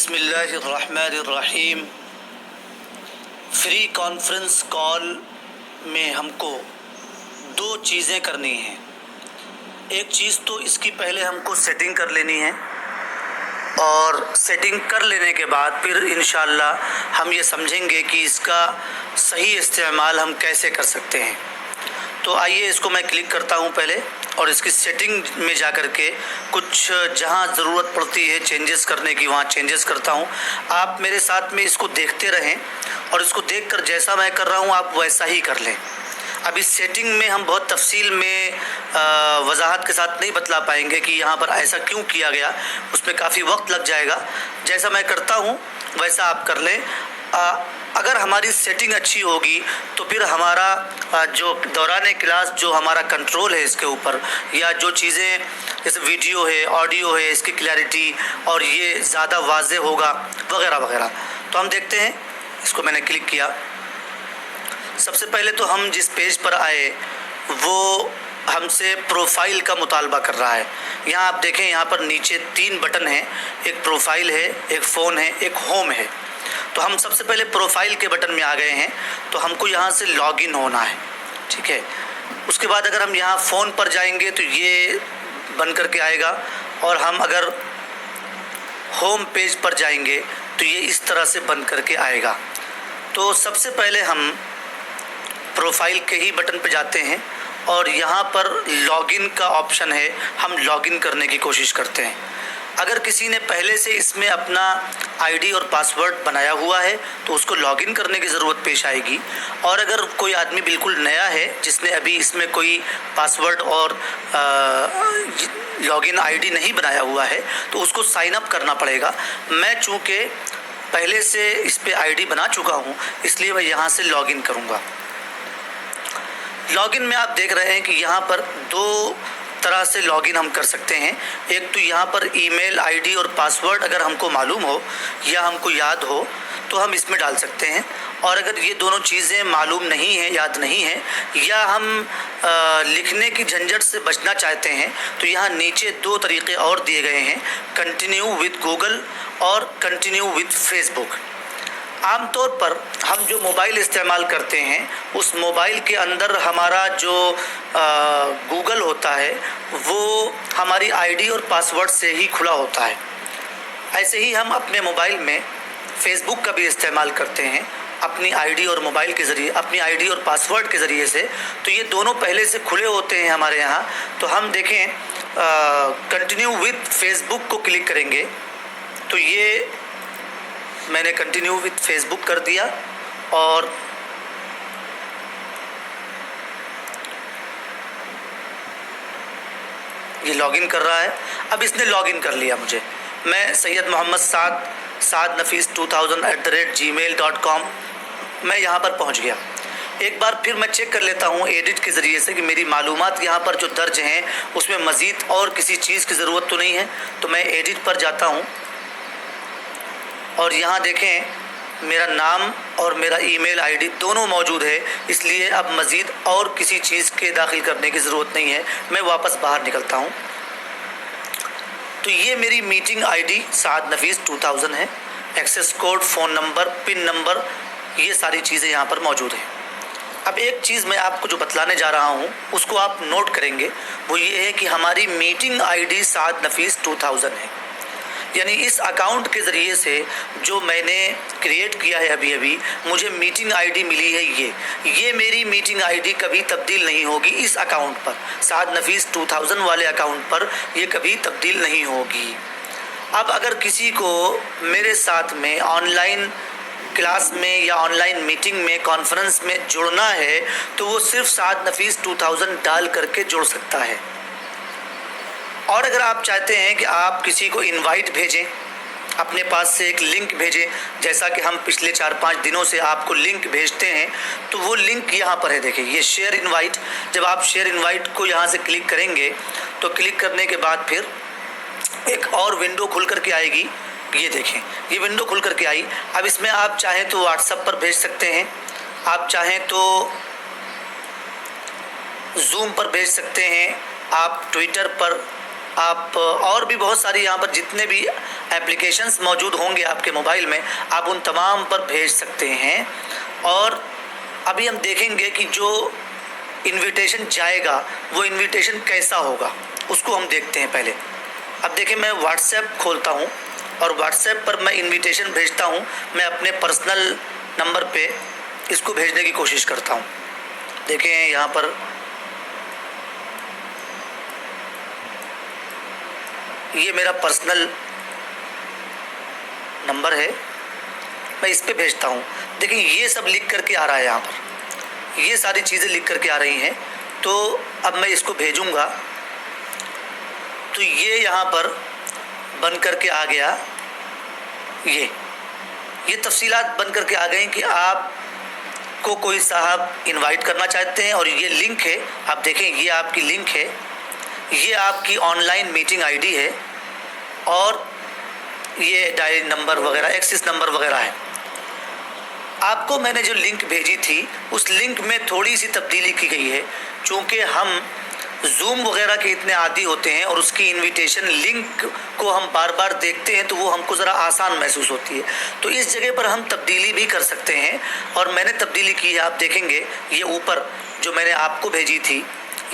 बिस्मिल्लाहिर्रहमानिर्रहीम। Free conference call में हमको दो चीज़ें करनी हैं। एक चीज़ तो इसकी पहले हमको सेटिंग कर लेनी है और सेटिंग कर लेने के बाद फिर इंशाअल्लाह हम ये समझेंगे कि इसका सही इस्तेमाल हम कैसे कर सकते हैं। तो आइए इसको मैं क्लिक करता हूँ पहले और इसकी सेटिंग में जा कर के कुछ जहाँ ज़रूरत पड़ती है चेंजेस करने की वहाँ चेंजेस करता हूँ। आप मेरे साथ में इसको देखते रहें और इसको देखकर जैसा मैं कर रहा हूँ आप वैसा ही कर लें। अब इस सेटिंग में हम बहुत तफसील में वजाहत के साथ नहीं बतला पाएंगे कि यहाँ पर ऐसा क्यों किया गया, उसमें काफ़ी वक्त लग जाएगा। जैसा मैं करता हूँ वैसा आप कर लें। अगर हमारी सेटिंग अच्छी होगी तो फिर हमारा जो दौरान क्लास जो हमारा कंट्रोल है इसके ऊपर, या जो चीज़ें जैसे वीडियो है, ऑडियो है, इसकी क्लैरिटी और ये ज़्यादा वाज़े होगा वगैरह वगैरह। तो हम देखते हैं, इसको मैंने क्लिक किया। सबसे पहले तो हम जिस पेज पर आए वो हमसे प्रोफाइल का मुतालबा कर रहा है। यहाँ आप देखें, यहाँ पर नीचे 3 बटन हैं, एक प्रोफाइल है, एक फ़ोन है, एक होम है। तो हम सबसे पहले प्रोफाइल के बटन में आ गए हैं, तो हमको यहाँ से लॉगिन होना है, ठीक है। उसके बाद अगर हम यहाँ फ़ोन पर जाएंगे तो ये बन करके आएगा, और हम अगर होम पेज पर जाएंगे तो ये इस तरह से बन करके आएगा। तो सबसे पहले हम प्रोफाइल के ही बटन पर जाते हैं और यहाँ पर लॉगिन का ऑप्शन है, हम लॉगिन करने की कोशिश करते हैं। अगर किसी ने पहले से इसमें अपना आईडी और पासवर्ड बनाया हुआ है तो उसको लॉगिन करने की ज़रूरत पेश आएगी, और अगर कोई आदमी बिल्कुल नया है जिसने अभी इसमें कोई पासवर्ड और लॉगिन आईडी नहीं बनाया हुआ है तो उसको साइन अप करना पड़ेगा। मैं चूँकि पहले से इस पर आईडी बना चुका हूँ इसलिए मैं यहाँ से लॉगिन करूँगा। लॉगिन में आप देख रहे हैं कि यहाँ पर 2 तरह से लॉगिन हम कर सकते हैं। एक तो यहाँ पर ईमेल आईडी और पासवर्ड अगर हमको मालूम हो या हमको याद हो तो हम इसमें डाल सकते हैं, और अगर ये दोनों चीज़ें मालूम नहीं है, याद नहीं है, या हम लिखने की झंझट से बचना चाहते हैं तो यहाँ नीचे 2 तरीक़े और दिए गए हैं, कंटिन्यू विद गूगल और कंटिन्यू विद फेसबुक। आमतौर पर हम जो मोबाइल इस्तेमाल करते हैं उस मोबाइल के अंदर हमारा जो गूगल होता है वो हमारी आईडी और पासवर्ड से ही खुला होता है। ऐसे ही हम अपने मोबाइल में फेसबुक का भी इस्तेमाल करते हैं अपनी आईडी और मोबाइल के ज़रिए, अपनी आईडी और पासवर्ड के ज़रिए से। तो ये दोनों पहले से खुले होते हैं हमारे यहाँ। तो हम देखें, कंटिन्यू विद फेसबुक को क्लिक करेंगे तो ये मैंने कंटिन्यू विद फेसबुक कर दिया और ये लॉगिन कर रहा है। अब इसने लॉगिन कर लिया मुझे। मैं सैयद मोहम्मद साद नफीस 2000@gmail.com मैं यहाँ पर पहुँच गया। एक बार फिर मैं चेक कर लेता हूँ एडिट के ज़रिए से कि मेरी मालूमात यहाँ पर जो दर्ज हैं उसमें मज़ीद और किसी चीज़ की ज़रूरत तो नहीं है। तो मैं एडिट पर जाता हूँ और यहाँ देखें मेरा नाम और मेरा ईमेल आईडी दोनों मौजूद है, इसलिए अब मज़ीद और किसी चीज़ के दाखिल करने की ज़रूरत नहीं है। मैं वापस बाहर निकलता हूँ। तो ये मेरी मीटिंग आईडी साद नफीस 2000 है, access code, phone number, pin number, ये सारी चीज़ें यहाँ पर मौजूद हैं। अब एक चीज़ मैं आपको जो बतलाने जा रहा हूँ उसको आप नोट करेंगे, वो ये है कि हमारी मीटिंग आईडी साद नफीस 2000 है। यानी इस अकाउंट के ज़रिए से जो मैंने क्रिएट किया है अभी मुझे मीटिंग आईडी मिली है। ये मेरी मीटिंग आईडी कभी तब्दील नहीं होगी। इस अकाउंट पर, साद नफीस 2000 वाले अकाउंट पर ये कभी तब्दील नहीं होगी। अब अगर किसी को मेरे साथ में ऑनलाइन क्लास में या ऑनलाइन मीटिंग में, कॉन्फ्रेंस में जुड़ना है तो वो सिर्फ साद नफीस 2000 डाल करके जुड़ सकता है। और अगर आप चाहते हैं कि आप किसी को इनवाइट भेजें, अपने पास से एक लिंक भेजें, जैसा कि हम पिछले 4-5 दिनों से आपको लिंक भेजते हैं, तो वो लिंक यहाँ पर है। देखिए ये शेयर इनवाइट। जब आप शेयर इनवाइट को यहाँ से क्लिक करेंगे तो क्लिक करने के बाद फिर एक और विंडो खुल करके आएगी। ये देखें, ये विंडो खुल करके आई। अब इसमें आप चाहें तो व्हाट्सएप पर भेज सकते हैं, आप चाहें तो जूम पर भेज सकते हैं, आप ट्विटर पर आप और भी बहुत सारी यहाँ पर जितने भी एप्लीकेशंस मौजूद होंगे आपके मोबाइल में, आप उन तमाम पर भेज सकते हैं। और अभी हम देखेंगे कि जो इनविटेशन जाएगा वो इनविटेशन कैसा होगा, उसको हम देखते हैं पहले। अब देखिए, मैं व्हाट्सएप खोलता हूँ और व्हाट्सएप पर मैं इनविटेशन भेजता हूँ। मैं अपने पर्सनल नंबर पे इसको भेजने की कोशिश करता हूँ। देखें यहाँ पर ये मेरा पर्सनल नंबर है, मैं इस पे भेजता हूँ। देखिए ये सब लिख करके आ रहा है, यहाँ पर ये सारी चीज़ें लिख करके आ रही हैं। तो अब मैं इसको भेजूँगा तो ये यहाँ पर बन करके आ गया। ये तफसीलात बन करके आ गई कि आप को कोई साहब इनवाइट करना चाहते हैं और ये लिंक है। आप देखें ये आपकी लिंक है, ये आपकी ऑनलाइन मीटिंग आईडी है और ये डायल नंबर वगैरह, एक्सेस नंबर वगैरह है। आपको मैंने जो लिंक भेजी थी उस लिंक में थोड़ी सी तब्दीली की गई है, चूँकि हम जूम वगैरह के इतने आदी होते हैं और उसकी इनविटेशन लिंक को हम बार बार देखते हैं तो वो हमको ज़रा आसान महसूस होती है। तो इस जगह पर हम तब्दीली भी कर सकते हैं और मैंने तब्दीली की है। आप देखेंगे ये ऊपर जो मैंने आपको भेजी थी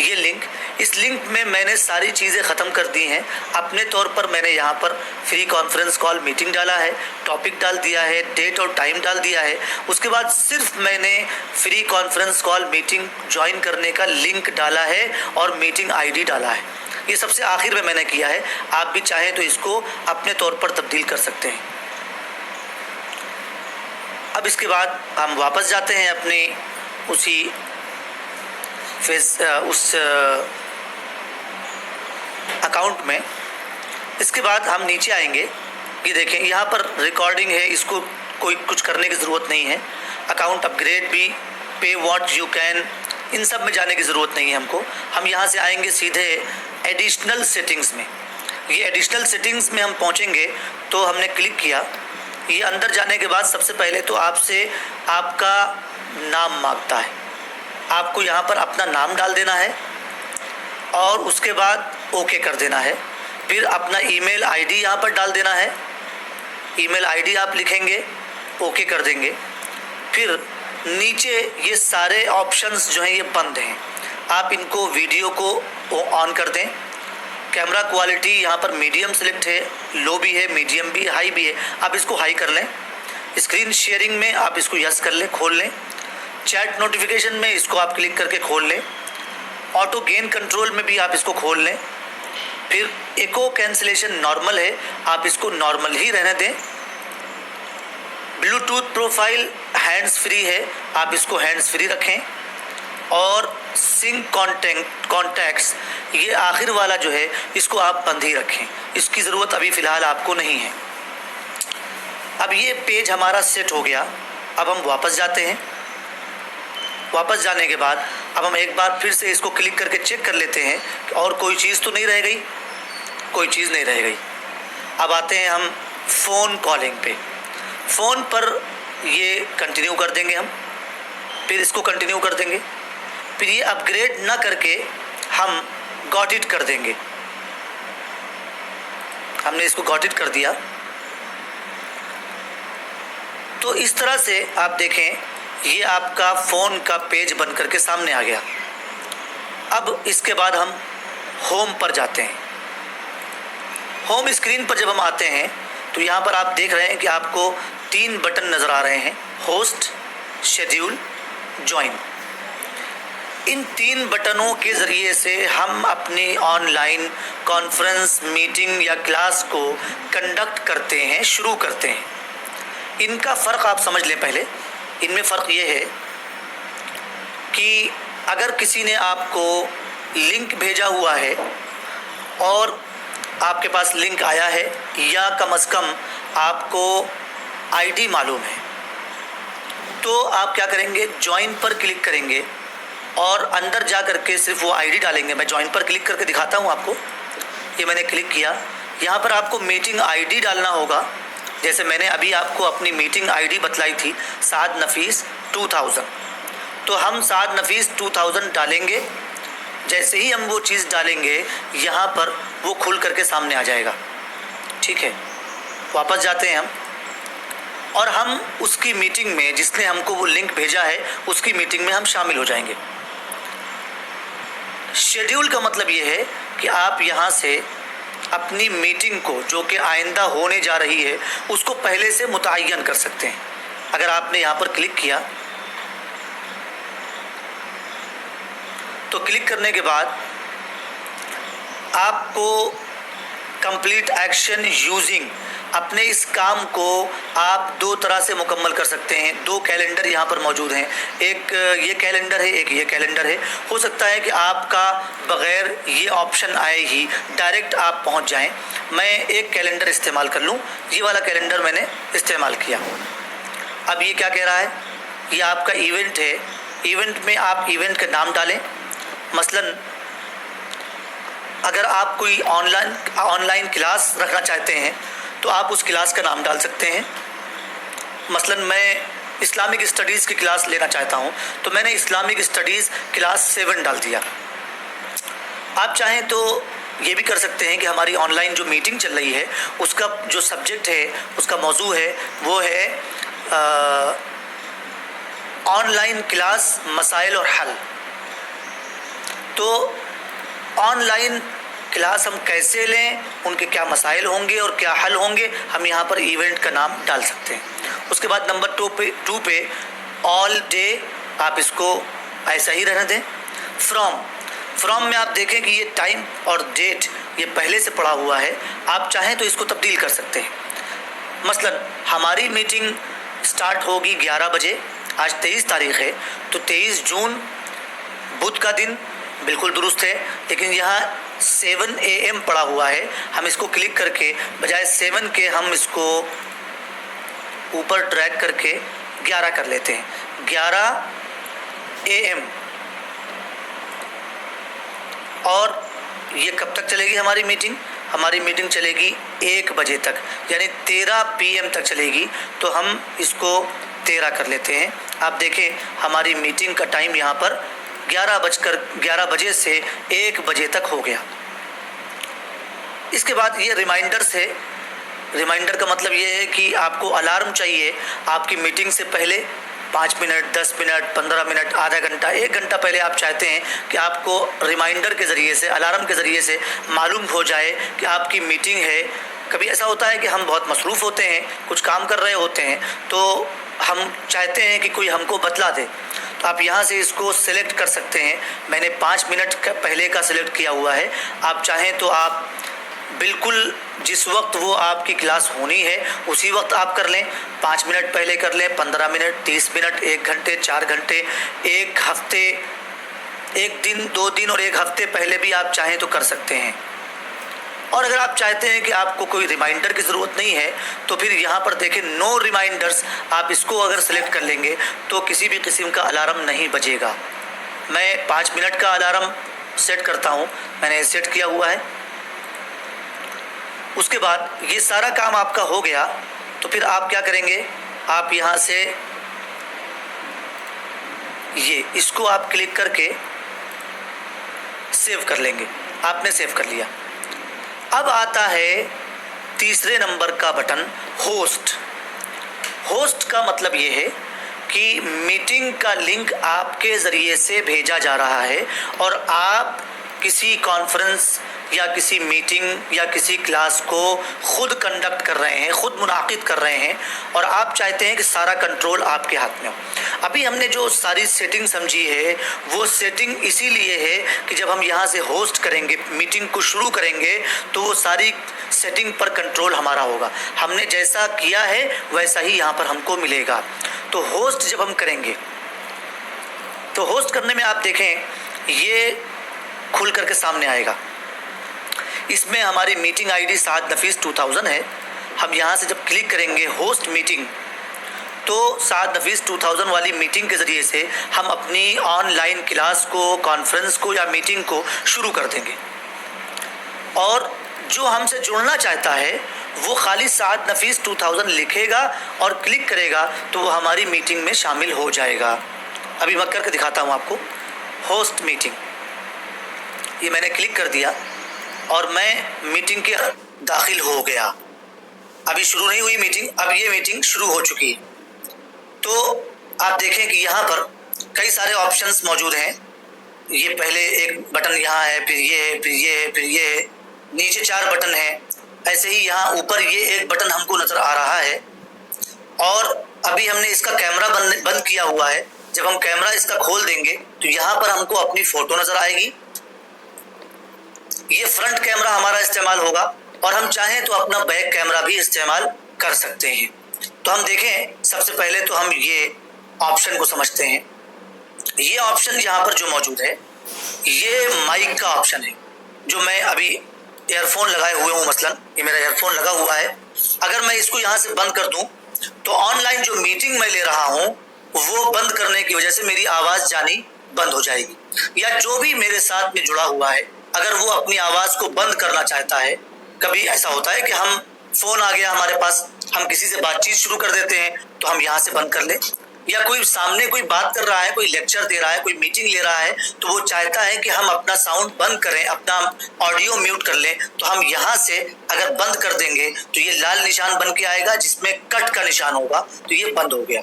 ये लिंक, इस लिंक में मैंने सारी चीज़ें ख़त्म कर दी हैं। अपने तौर पर मैंने यहाँ पर फ्री कॉन्फ्रेंस कॉल मीटिंग डाला है, टॉपिक डाल दिया है, डेट और टाइम डाल दिया है। उसके बाद सिर्फ मैंने free conference call meeting join करने का लिंक डाला है और मीटिंग आईडी डाला है। ये सबसे आखिर में मैंने किया है। आप भी चाहें तो इसको अपने तौर पर तब्दील कर सकते हैं। अब इसके बाद हम वापस जाते हैं अपने उसी उस अकाउंट में। इसके बाद हम नीचे आएंगे, ये देखें यहाँ पर रिकॉर्डिंग है, इसको कोई कुछ करने की ज़रूरत नहीं है। अकाउंट अपग्रेड भी, पे व्हाट यू कैन, इन सब में जाने की ज़रूरत नहीं है हमको। हम यहाँ से आएंगे सीधे एडिशनल सेटिंग्स में। ये एडिशनल सेटिंग्स में हम पहुँचेंगे तो हमने क्लिक किया। ये अंदर जाने के बाद सबसे पहले तो आपसे आपका नाम मांगता है। आपको यहाँ पर अपना नाम डाल देना है और उसके बाद ओके कर देना है। फिर अपना ईमेल आईडी यहाँ पर डाल देना है। ईमेल आईडी आप लिखेंगे, ओके कर देंगे। फिर नीचे ये सारे ऑप्शंस जो हैं ये बंद हैं, आप इनको वीडियो को ऑन कर दें। कैमरा क्वालिटी यहाँ पर मीडियम सेलेक्ट है, लो भी है, मीडियम भी, हाई भी है, आप इसको हाई कर लें। स्क्रीन शेयरिंग में आप इसको यस कर लें, खोल लें। चैट नोटिफिकेशन में इसको आप क्लिक करके खोल लें। ऑटो गेन कंट्रोल में भी आप इसको खोल लें। फिर एको कैंसिलेशन नॉर्मल है, आप इसको नॉर्मल ही रहने दें। ब्लूटूथ प्रोफाइल हैंड्स फ्री है, आप इसको हैंड्स फ्री रखें। और सिंक कॉन्टैक्ट्स ये आखिर वाला जो है इसको आप बंद ही रखें, इसकी ज़रूरत अभी फ़िलहाल आपको नहीं है। अब ये पेज हमारा सेट हो गया। अब हम वापस जाते हैं। वापस जाने के बाद अब हम एक बार फिर से इसको क्लिक करके चेक कर लेते हैं कि और कोई चीज़ तो नहीं रह गई, कोई चीज़ नहीं रह गई। अब आते हैं हम फ़ोन कॉलिंग पे। फ़ोन पर ये कंटिन्यू कर देंगे हम, फिर इसको कंटिन्यू कर देंगे। फिर ये अपग्रेड ना करके हम गॉट इट कर देंगे। हमने इसको गॉट इट कर दिया। तो इस तरह से आप देखें ये आपका फ़ोन का पेज बन करके सामने आ गया। अब इसके बाद हम होम पर जाते हैं। होम स्क्रीन पर जब हम आते हैं तो यहाँ पर आप देख रहे हैं कि आपको 3 बटन नज़र आ रहे हैं, होस्ट, शेड्यूल, ज्वाइन। इन 3 बटनों के ज़रिए से हम अपनी ऑनलाइन कॉन्फ्रेंस, मीटिंग या क्लास को कंडक्ट करते हैं, शुरू करते हैं। इनका फ़र्क आप समझ लें पहले। इनमें फ़र्क ये है कि अगर किसी ने आपको लिंक भेजा हुआ है और आपके पास लिंक आया है या कम से कम आपको आईडी मालूम है, तो आप क्या करेंगे, ज्वाइन पर क्लिक करेंगे और अंदर जा करके सिर्फ वो आईडी डालेंगे। मैं ज्वाइन पर क्लिक करके दिखाता हूँ आपको। ये मैंने क्लिक किया। यहाँ पर आपको मीटिंग आईडी डालना होगा। जैसे मैंने अभी आपको अपनी मीटिंग आईडी बतलाई थी, साद नफीस 2000। तो हम साद नफीस 2000 डालेंगे। जैसे ही हम वो चीज़ डालेंगे यहाँ पर वो खुल करके सामने आ जाएगा। ठीक है, वापस जाते हैं हम और हम उसकी मीटिंग में, जिसने हमको वो लिंक भेजा है, उसकी मीटिंग में हम शामिल हो जाएंगे। शेड्यूल का मतलब ये है कि आप यहाँ से अपनी मीटिंग को, जो कि आइंदा होने जा रही है, उसको पहले से मुतय्यन कर सकते हैं। अगर आपने यहाँ पर क्लिक किया तो क्लिक करने के बाद आपको कंप्लीट एक्शन यूजिंग, अपने इस काम को आप दो तरह से मुकम्मल कर सकते हैं। दो कैलेंडर यहाँ पर मौजूद हैं, एक ये कैलेंडर है, एक ये कैलेंडर है। हो सकता है कि आपका बग़ैर ये ऑप्शन आए ही डायरेक्ट आप पहुँच जाएं। मैं एक कैलेंडर इस्तेमाल कर लूँ, ये वाला कैलेंडर मैंने इस्तेमाल किया। अब ये क्या कह रहा है, ये आपका इवेंट है। इवेंट में आप इवेंट का नाम डालें। मसलन अगर आप कोई ऑनलाइन क्लास रखना चाहते हैं तो आप उस क्लास का नाम डाल सकते हैं। मसलन मैं इस्लामिक स्टडीज़ की क्लास लेना चाहता हूं, तो मैंने इस्लामिक स्टडीज़ क्लास 7 डाल दिया। आप चाहें तो ये भी कर सकते हैं कि हमारी ऑनलाइन जो मीटिंग चल रही है उसका जो सब्जेक्ट है, उसका मौजू है, वो है ऑनलाइन क्लास मसाइल और हल। तो ऑनलाइन क्लास हम कैसे लें, उनके क्या मसाइल होंगे और क्या हल होंगे, हम यहाँ पर इवेंट का नाम डाल सकते हैं। उसके बाद नंबर 2 पे ऑल डे, आप इसको ऐसा ही रहने दें। फ्रॉम में आप देखें कि ये टाइम और डेट ये पहले से पड़ा हुआ है, आप चाहें तो इसको तब्दील कर सकते हैं। मसलन हमारी मीटिंग स्टार्ट होगी 11 बजे, आज 23 तारीख़ है, तो 23 जून बुध का दिन बिल्कुल दुरुस्त है, लेकिन यहाँ 7 AM पड़ा हुआ है। हम इसको क्लिक करके बजाय 7 के हम इसको ऊपर ड्रैग करके 11 कर लेते हैं। 11 AM। और ये कब तक चलेगी हमारी मीटिंग? हमारी मीटिंग चलेगी 1 बजे तक, यानी 13 PM तक चलेगी। तो हम इसको 13 कर लेते हैं। आप देखें हमारी मीटिंग का टाइम यहाँ पर 11 बजे से 1 बजे तक हो गया। इसके बाद ये रिमाइंडर्स है। रिमाइंडर का मतलब ये है कि आपको अलार्म चाहिए आपकी मीटिंग से पहले 5 मिनट, 10 मिनट, 15 मिनट, आधा घंटा, 1 घंटा पहले आप चाहते हैं कि आपको रिमाइंडर के ज़रिए से, अलार्म के ज़रिए से मालूम हो जाए कि आपकी मीटिंग है। कभी ऐसा होता है कि हम बहुत मसरूफ़ होते हैं, कुछ काम कर रहे होते हैं, तो हम चाहते हैं कि कोई हमको बतला दे। तो आप यहाँ से इसको सिलेक्ट कर सकते हैं। मैंने 5 मिनट पहले का सिलेक्ट किया हुआ है। आप चाहें तो आप बिल्कुल जिस वक्त वो आपकी क्लास होनी है उसी वक्त आप कर लें। 5 मिनट पहले कर लें, 15 मिनट, 30 मिनट, 1 घंटे, 4 घंटे, 1 हफ्ते, 1 दिन, 2 दिन और 1 हफ्ते पहले भी आप चाहें तो कर सकते हैं। और अगर आप चाहते हैं कि आपको कोई रिमाइंडर की ज़रूरत नहीं है तो फिर यहाँ पर देखें नो रिमाइंडर्स, आप इसको अगर सेलेक्ट कर लेंगे तो किसी भी किस्म का अलार्म नहीं बजेगा। मैं 5 मिनट का अलार्म सेट करता हूँ, मैंने सेट किया हुआ है। उसके बाद ये सारा काम आपका हो गया तो फिर आप क्या करेंगे, आप यहाँ से इसको आप क्लिक करके सेव कर लेंगे। आपने सेव कर लिया। अब आता है तीसरे नंबर का बटन, होस्ट। होस्ट का मतलब ये है कि मीटिंग का लिंक आपके ज़रिए से भेजा जा रहा है और आप किसी कॉन्फ्रेंस या किसी मीटिंग या किसी क्लास को ख़ुद कंडक्ट कर रहे हैं, ख़ुद मुनाकिद कर रहे हैं और आप चाहते हैं कि सारा कंट्रोल आपके हाथ में हो। अभी हमने जो सारी सेटिंग समझी है वो सेटिंग इसीलिए है कि जब हम यहाँ से होस्ट करेंगे, मीटिंग को शुरू करेंगे, तो वो सारी सेटिंग पर कंट्रोल हमारा होगा। हमने जैसा किया है वैसा ही यहाँ पर हमको मिलेगा। तो होस्ट जब हम करेंगे तो होस्ट करने में आप देखें ये खुल करके सामने आएगा। इसमें हमारी मीटिंग आईडी साद नफीस 2000 है। हम यहाँ से जब क्लिक करेंगे होस्ट मीटिंग तो साद नफीस 2000 वाली मीटिंग के ज़रिए से हम अपनी ऑनलाइन क्लास को, कॉन्फ्रेंस को या मीटिंग को शुरू कर देंगे। और जो हमसे जुड़ना चाहता है वो खाली साद नफीस 2000 लिखेगा और क्लिक करेगा तो वो हमारी मीटिंग में शामिल हो जाएगा। अभी मैं करके दिखाता हूँ आपको। होस्ट मीटिंग, ये मैंने क्लिक कर दिया और मैं मीटिंग के दाखिल हो गया। अभी शुरू नहीं हुई मीटिंग, अब ये मीटिंग शुरू हो चुकी है। तो आप देखें कि यहाँ पर कई सारे ऑप्शंस मौजूद हैं। ये पहले एक बटन यहाँ है, फिर ये है, फिर ये है, फिर ये है, नीचे 4 बटन हैं। ऐसे ही यहाँ ऊपर ये एक बटन हमको नजर आ रहा है और अभी हमने इसका कैमरा बंद किया हुआ है। जब हम कैमरा इसका खोल देंगे तो यहाँ पर हमको अपनी फोटो नजर आएगी। ये फ्रंट कैमरा हमारा इस्तेमाल होगा और हम चाहें तो अपना बैक कैमरा भी इस्तेमाल कर सकते हैं। तो हम देखें, सबसे पहले तो हम ये ऑप्शन को समझते हैं। ये ऑप्शन यहाँ पर जो मौजूद है, ये माइक का ऑप्शन है। जो मैं अभी ईयरफोन लगाए हुए हूँ, मसलन ये मेरा ईयरफोन लगा हुआ है। अगर मैं इसको यहाँ से बंद कर दूं तो ऑनलाइन जो मीटिंग मैं ले रहा हूँ वो बंद करने की वजह से मेरी आवाज जानी बंद हो जाएगी। या जो भी मेरे साथ में जुड़ा हुआ है, अगर वो अपनी आवाज को बंद करना चाहता है, कभी ऐसा होता है कि हम फोन आ गया हमारे पास, हम किसी से बातचीत शुरू कर देते हैं तो हम यहाँ से बंद कर लें। या कोई सामने कोई बात कर रहा है, कोई लेक्चर दे रहा है, कोई मीटिंग ले रहा है, तो वो चाहता है कि हम अपना साउंड बंद करें, अपना ऑडियो म्यूट कर लें, तो हम यहाँ से अगर बंद कर देंगे तो ये लाल निशान बन के आएगा जिसमें कट का निशान होगा, तो ये बंद हो गया।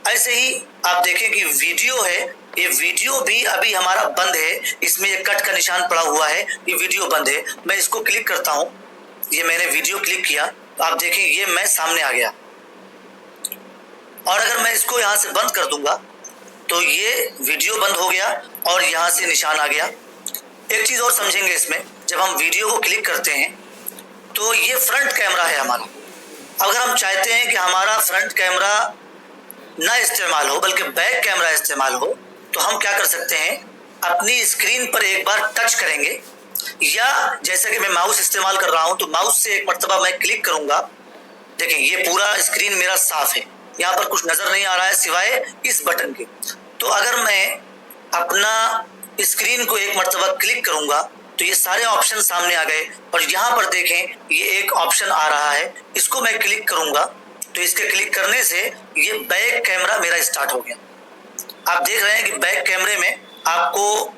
ऐसे ही आप देखें कि वीडियो है, ये वीडियो भी अभी हमारा बंद है, इसमें ये कट का निशान पड़ा हुआ है, ये वीडियो बंद है। मैं इसको क्लिक करता हूँ, ये मैंने वीडियो क्लिक किया तो आप देखें ये मैं सामने आ गया। और अगर मैं इसको यहाँ से बंद कर दूंगा तो ये वीडियो बंद हो गया और यहाँ से निशान आ गया। एक चीज और समझेंगे इसमें, जब हम वीडियो को क्लिक करते हैं तो ये फ्रंट कैमरा है हमारा। अगर हम चाहते हैं कि हमारा फ्रंट कैमरा ना इस्तेमाल हो बल्कि बैक कैमरा इस्तेमाल हो, तो हम क्या कर सकते हैं, अपनी स्क्रीन पर एक बार टच करेंगे, या जैसे कि मैं माउस इस्तेमाल कर रहा हूं तो माउस से एक मर्तबा मैं क्लिक करूंगा। देखें ये पूरा स्क्रीन मेरा साफ है, यहाँ पर कुछ नजर नहीं आ रहा है सिवाय इस बटन के। तो अगर मैं अपना स्क्रीन को एक मर्तबा क्लिक करूंगा तो ये सारे ऑप्शन सामने आ गए और यहाँ पर देखें ये एक ऑप्शन आ रहा है, इसको मैं क्लिक करूंगा तो इसके क्लिक करने से ये बैक कैमरा मेरा स्टार्ट हो गया। आप देख रहे हैं कि बैक कैमरे में आपको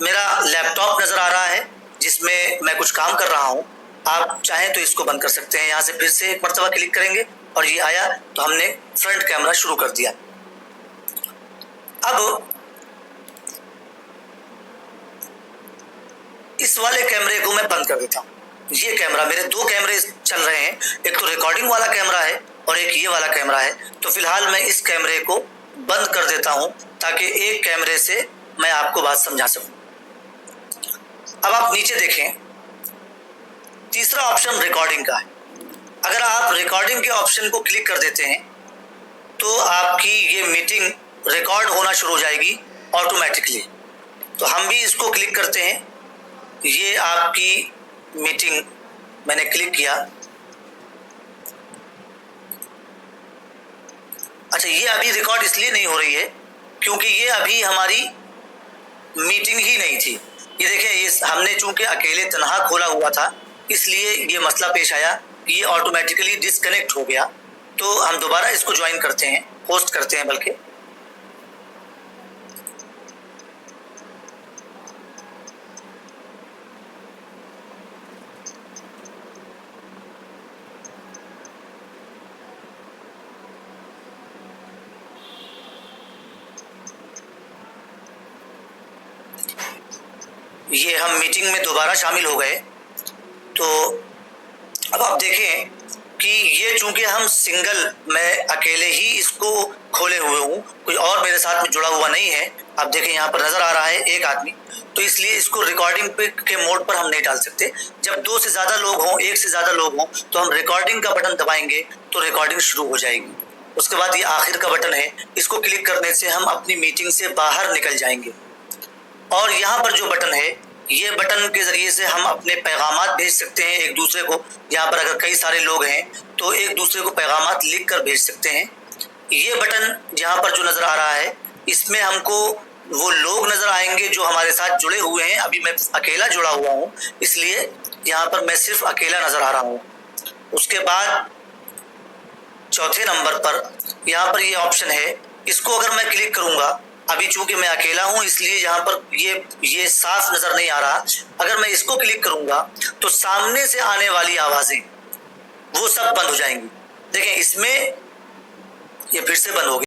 मेरा लैपटॉप नजर आ रहा है जिसमें मैं कुछ काम कर रहा हूं। आप चाहें तो इसको बंद कर सकते हैं, यहाँ से फिर से एक मर्तबा क्लिक करेंगे और ये आया तो हमने फ्रंट कैमरा शुरू कर दिया। अब इस वाले कैमरे को मैं बंद कर देता हूं। ये कैमरा, मेरे 2 कैमरे चल रहे हैं, एक तो रिकॉर्डिंग वाला कैमरा है और एक ये वाला कैमरा है। तो फिलहाल मैं इस कैमरे को बंद कर देता हूं ताकि एक कैमरे से मैं आपको बात समझा सकूं। अब आप नीचे देखें, तीसरा ऑप्शन रिकॉर्डिंग का है। अगर आप रिकॉर्डिंग के ऑप्शन को क्लिक कर देते हैं तो आपकी ये मीटिंग रिकॉर्ड होना शुरू हो जाएगी ऑटोमेटिकली। तो हम भी इसको क्लिक करते हैं, ये आपकी मीटिंग मैंने क्लिक किया। अच्छा, ये अभी रिकॉर्ड इसलिए नहीं हो रही है क्योंकि ये अभी हमारी मीटिंग ही नहीं थी। ये देखें, ये हमने चूंकि अकेले तनहा खोला हुआ था इसलिए ये मसला पेश आया, ये ऑटोमेटिकली डिस्कनेक्ट हो गया। तो हम दोबारा इसको ज्वाइन करते हैं, होस्ट करते हैं बल्कि। ये हम मीटिंग में दोबारा शामिल हो गए। तो अब आप देखें कि ये चूंकि हम सिंगल, मैं अकेले ही इसको खोले हुए हूँ, कोई और मेरे साथ में जुड़ा हुआ नहीं है। आप देखें यहाँ पर नजर आ रहा है एक आदमी, तो इसलिए इसको रिकॉर्डिंग पे के मोड पर हम नहीं डाल सकते। जब 2 से ज्यादा लोग हों, 1 से ज्यादा लोग हों, तो हम रिकॉर्डिंग का बटन दबाएंगे तो रिकॉर्डिंग शुरू हो जाएगी। उसके बाद ये आखिर का बटन है, इसको क्लिक करने से हम अपनी मीटिंग से बाहर निकल जाएंगे। और यहाँ पर जो बटन है, ये बटन के जरिए से हम अपने पैगामात भेज सकते हैं एक दूसरे को। यहाँ पर अगर कई सारे लोग हैं तो एक दूसरे को पैगामात लिख कर भेज सकते हैं। ये बटन यहाँ पर जो नजर आ रहा है, इसमें हमको वो लोग नजर आएंगे जो हमारे साथ जुड़े हुए हैं। अभी मैं अकेला जुड़ा हुआ हूँ इसलिए यहाँ पर मैं सिर्फ अकेला नजर आ रहा हूँ। उसके बाद चौथे नंबर पर यहाँ पर ये ऑप्शन है, इसको अगर मैं क्लिक करूंगा, अभी चूंकि मैं अकेला हूं इसलिए यहाँ पर ये साफ नजर नहीं आ रहा। अगर मैं इसको क्लिक करूंगा तो सामने से आने वाली आवाजें वो सब बंद हो जाएंगी। देखें इसमें ये फिर से बंद हो गई।